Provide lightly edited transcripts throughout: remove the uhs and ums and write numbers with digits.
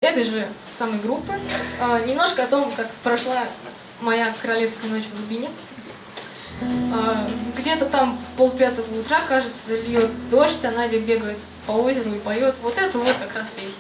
этой же самой группы. Немножко о том, как прошла моя королевская ночь в глубине. Где-то там 4:30 утра, кажется, льет дождь, а Надя бегает по озеру и поет вот эту вот как раз песню.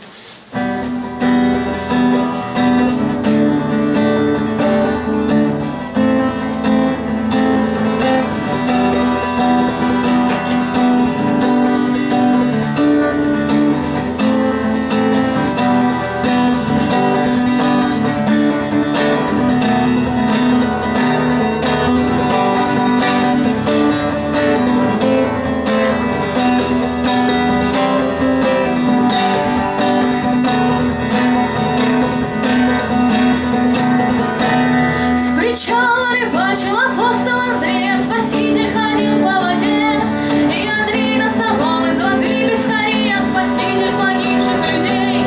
Рыбачил апостол Андрей, Спаситель ходил по воде, и Андрей доставал из воды пескарей, Спаситель погибших людей.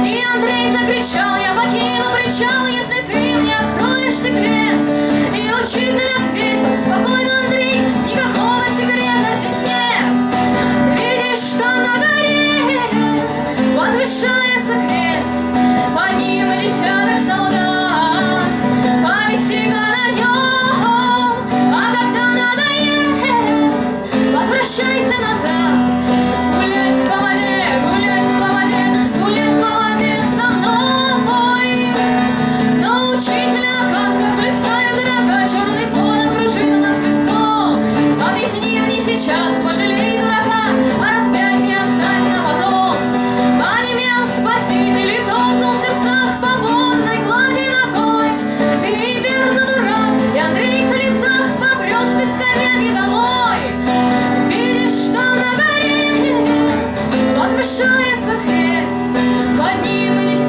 И Андрей закричал: я покину причал, если ты мне откроешь секрет. И учитель ответил: спокойно, Андрей, никакого секрета здесь нет. Видишь, там на горе возвышается крест, под ним десяток солдат, повиси-ка на нем, а когда надоест, возвращайся назад. Гулять по воде, гулять по воде, гулять по воде со мной. Но учитель наказ, как блистает дорога, черный ворон кружит над крестом. Объясни мне сейчас, пожалей дурака, а распятие оставь на потом. Онемел Спаситель и топнул в сердцах по водной глади ногой. Ты верно дурак, и Андрей в слезах побрел с пескарями домой. Видишь, там на горе возвышается крест, под ним несет